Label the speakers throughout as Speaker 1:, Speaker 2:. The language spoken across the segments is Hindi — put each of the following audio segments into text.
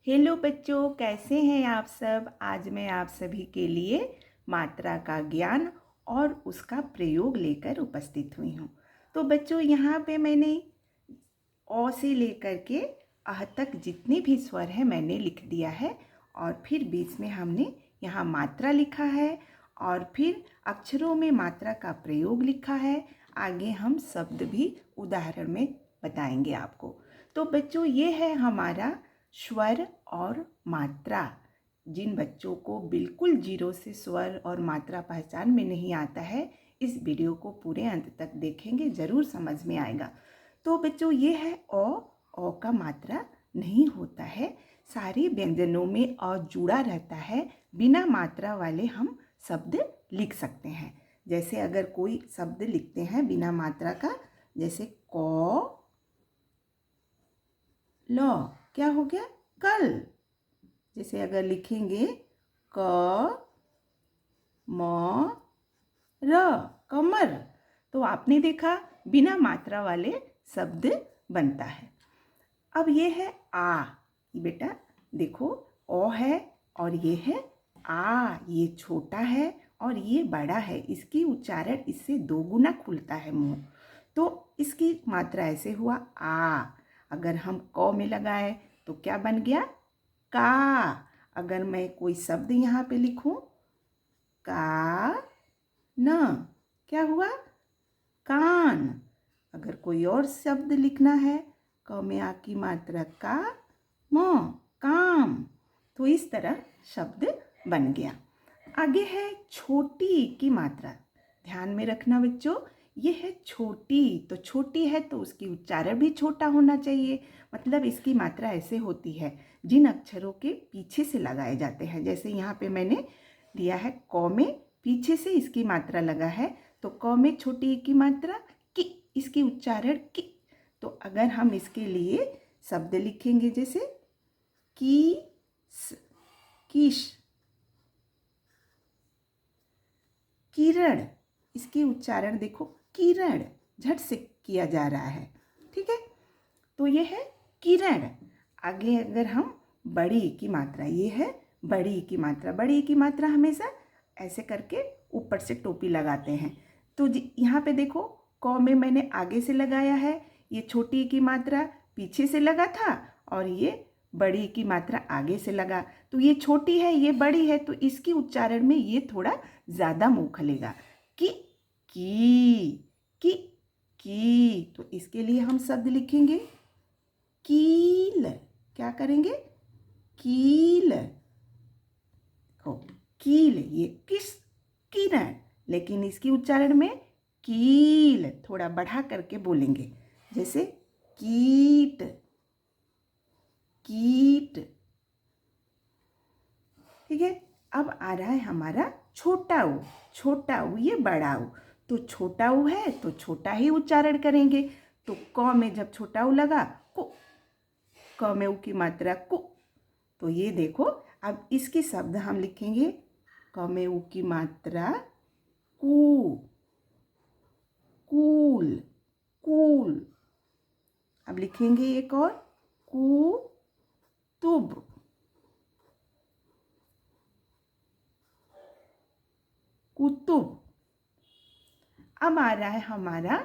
Speaker 1: हेलो बच्चों, कैसे हैं आप सब। आज मैं आप सभी के लिए मात्रा का ज्ञान और उसका प्रयोग लेकर उपस्थित हुई हूँ। तो बच्चों, यहाँ पे मैंने अ से लेकर के अह तक जितने भी स्वर हैं मैंने लिख दिया है और फिर बीच में हमने यहाँ मात्रा लिखा है और फिर अक्षरों में मात्रा का प्रयोग लिखा है। आगे हम शब्द भी उदाहरण में बताएंगे आपको। तो बच्चों, ये है हमारा स्वर और मात्रा। जिन बच्चों को बिल्कुल जीरो से स्वर और मात्रा पहचान में नहीं आता है, इस वीडियो को पूरे अंत तक देखेंगे, ज़रूर समझ में आएगा। तो बच्चों, ये है अ का मात्रा नहीं होता है। सारे व्यंजनों में अ जुड़ा रहता है। बिना मात्रा वाले हम शब्द लिख सकते हैं। जैसे अगर कोई शब्द लिखते हैं बिना मात्रा का, जैसे क ल, क्या हो गया? कल। जैसे अगर लिखेंगे क म र, कमर, तो आपने देखा बिना मात्रा वाले शब्द बनता है। अब ये है आ। बेटा देखो, ओ है और ये है आ। ये छोटा है और ये बड़ा है। इसकी उच्चारण इससे दो गुना खुलता है मुंह। तो इसकी मात्रा ऐसे हुआ आ। अगर हम क में लगाए तो क्या बन गया? का। अगर मैं कोई शब्द यहाँ पे लिखूं, का न, क्या हुआ? कान। अगर कोई और शब्द लिखना है, क में आ की मात्रा का, म, काम। तो इस तरह शब्द बन गया। आगे है छोटी की मात्रा। ध्यान में रखना बच्चों, ये है छोटी। तो छोटी है तो उसकी उच्चारण भी छोटा होना चाहिए। मतलब इसकी मात्रा ऐसे होती है, जिन अक्षरों के पीछे से लगाए जाते हैं। जैसे यहाँ पे मैंने दिया है क में पीछे से इसकी मात्रा लगा है, तो क में छोटी की मात्रा कि, इसकी उच्चारण कि। तो अगर हम इसके लिए शब्द लिखेंगे जैसे की, किश, किरण, इसकी उच्चारण देखो किरण, झट से किया जा रहा है। ठीक है, तो ये है किरण। आगे अगर हम बड़ी की मात्रा, ये है बड़ी की मात्रा। बड़ी की मात्रा हमेशा ऐसे करके ऊपर से टोपी लगाते हैं। तो यहाँ पे देखो, क में मैंने आगे से लगाया है, ये छोटी की मात्रा पीछे से लगा था और ये बड़ी की मात्रा आगे से लगा। तो ये छोटी है, ये बड़ी है, तो इसकी उच्चारण में ये थोड़ा ज़्यादा मुंह खलेगा। की, की। तो इसके लिए हम शब्द लिखेंगे कील। क्या करेंगे? कील। कील, ये किस, किरण, लेकिन इसकी उच्चारण में कील थोड़ा बढ़ा करके बोलेंगे। जैसे कीट, कीट। ठीक है, अब आ रहा है हमारा छोटा ऊ। छोटा ऊ, ये बड़ा ऊ। तो छोटा ऊ है तो छोटा ही उच्चारण करेंगे। तो क में जब छोटा ऊ लगा, कु, क में ऊ की मात्रा कु। तो ये देखो, अब इसके शब्द हम लिखेंगे। क में ऊ की मात्रा कू, कूल, कूल। अब लिखेंगे एक और, कुतुब, कुतुब। अब आ रहा है हमारा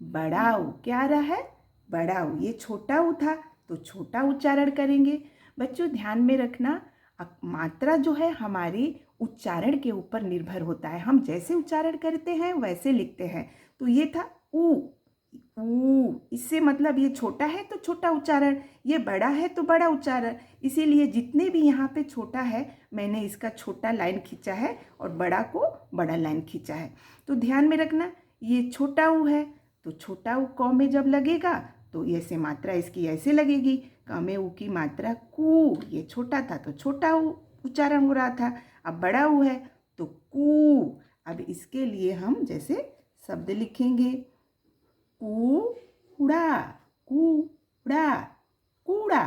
Speaker 1: बड़ा ऊ। क्या आ रहा है? बड़ा ऊ। ये छोटा ऊ था तो छोटा उच्चारण करेंगे। बच्चों ध्यान में रखना, मात्रा जो है हमारी उच्चारण के ऊपर निर्भर होता है। हम जैसे उच्चारण करते हैं वैसे लिखते हैं। तो ये था ऊ, ऊ। इससे मतलब ये छोटा है तो छोटा उच्चारण, ये बड़ा है तो बड़ा उच्चारण। इसीलिए जितने भी यहाँ पे छोटा है, मैंने इसका छोटा लाइन खींचा है और बड़ा को बड़ा लाइन खींचा है। तो ध्यान में रखना, ये छोटा ऊ है तो छोटा ऊ क में जब लगेगा तो ऐसे मात्रा इसकी ऐसे लगेगी। क में ऊ की मात्रा कू, ये छोटा था तो छोटा ऊ उच्चारण हो रहा था। अब बड़ा ऊ है तो कू। अब इसके लिए हम जैसे शब्द लिखेंगे कूड़ा, कूड़ा, कूड़ा।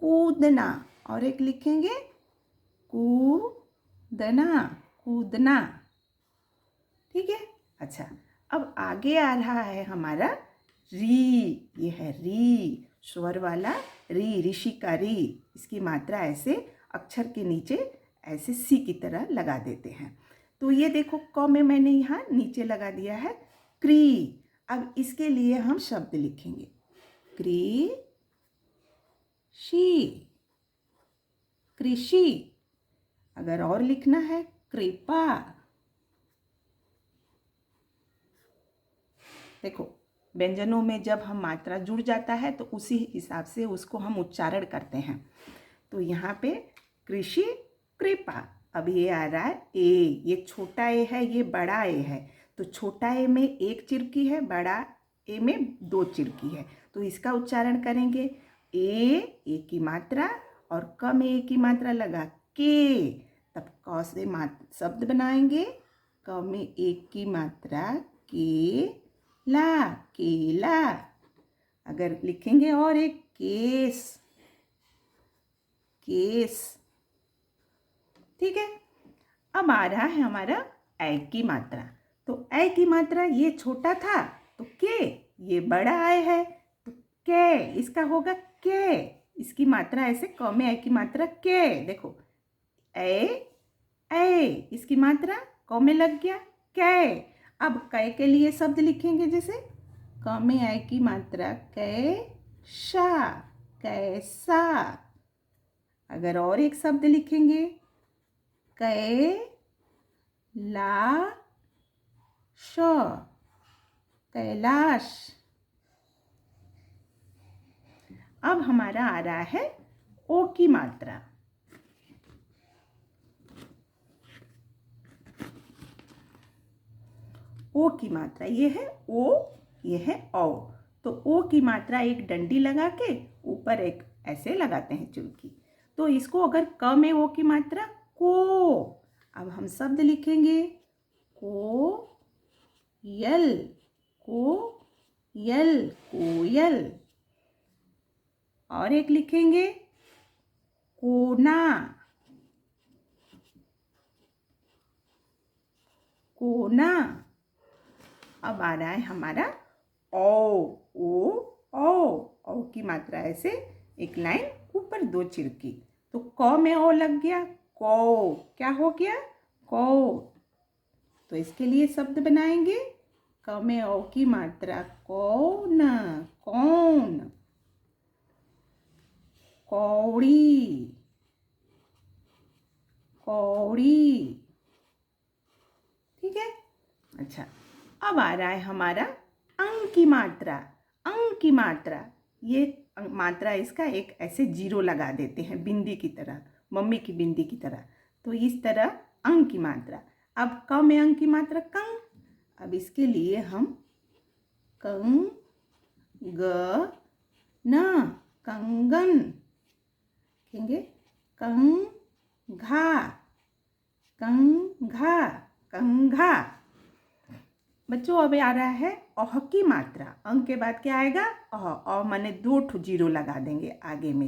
Speaker 1: कूदना, और एक लिखेंगे कूदना, कूदना। ठीक है, अच्छा। अब आगे आ रहा है हमारा री। ये है री। स्वर वाला री, ऋषि का री, इसकी मात्रा ऐसे अक्षर के नीचे ऐसे सी की तरह लगा देते हैं। तो ये देखो क में मैंने यहाँ नीचे लगा दिया है क्री। अब इसके लिए हम शब्द लिखेंगे कृषि, कृषि। अगर और लिखना है कृपा। देखो व्यंजनों में जब हम मात्रा जुड़ जाता है तो उसी हिसाब से उसको हम उच्चारण करते हैं। तो यहाँ पे कृषि, कृपा। अब ये आ रहा है ए, ये छोटा ए है, ये बड़ा ए है। तो छोटा ए में एक चिरकी है, बड़ा ए में दो चिरकी है। तो इसका उच्चारण करेंगे ए की मात्रा और क में ए की मात्रा लगा के, तब क से शब्द बनाएंगे। क में एक की मात्रा के ला, केला। अगर लिखेंगे और एक केस, केस। ठीक है। अब आ रहा है हमारा ऐ की मात्रा। तो ऐ की मात्रा ये छोटा था तो के, ये बड़ा ऐ है तो के, इसका होगा के। इसकी मात्रा ऐसे क में ऐ की मात्रा के। देखो ऐ, इसकी मात्रा क में लग गया कै। अब कै के लिए शब्द लिखेंगे जैसे क में ऐ की मात्रा कैसा, कैसा। अगर और एक शब्द लिखेंगे कै ला श, कैलाश। अब हमारा आ रहा है ओ की मात्रा। ओ की मात्रा ये है ओ, ये है औ। तो ओ की मात्रा एक डंडी लगा के ऊपर एक ऐसे लगाते हैं चुटकी। तो इसको अगर क में ओ की मात्रा को। अब हम शब्द लिखेंगे को यल, को यल, कोयल। और एक लिखेंगे कोना, कोना। अब आ रहा है हमारा ओ की मात्रा ऐसे एक लाइन ऊपर दो चिरकी। तो क में ओ लग गया को, क्या हो गया को। तो इसके लिए शब्द बनाएंगे क में ओ की मात्रा कौन, कौन। कौड़ी, कौड़ी। ठीक है। अच्छा, अब आ रहा है हमारा अंग की मात्रा। अंग की मात्रा, ये मात्रा इसका एक ऐसे जीरो लगा देते हैं बिंदी की तरह, मम्मी की बिंदी की तरह। तो इस तरह अंग की मात्रा। अब क में अंग की मात्रा कंग। अब इसके लिए हम कंग ग न, कंगन कहेंगे। कंघा, कंघा, कंघा। बच्चों अब आ रहा है अह की मात्रा। अंग के बाद क्या आएगा अह, और माने दो ठो जीरो लगा देंगे आगे में।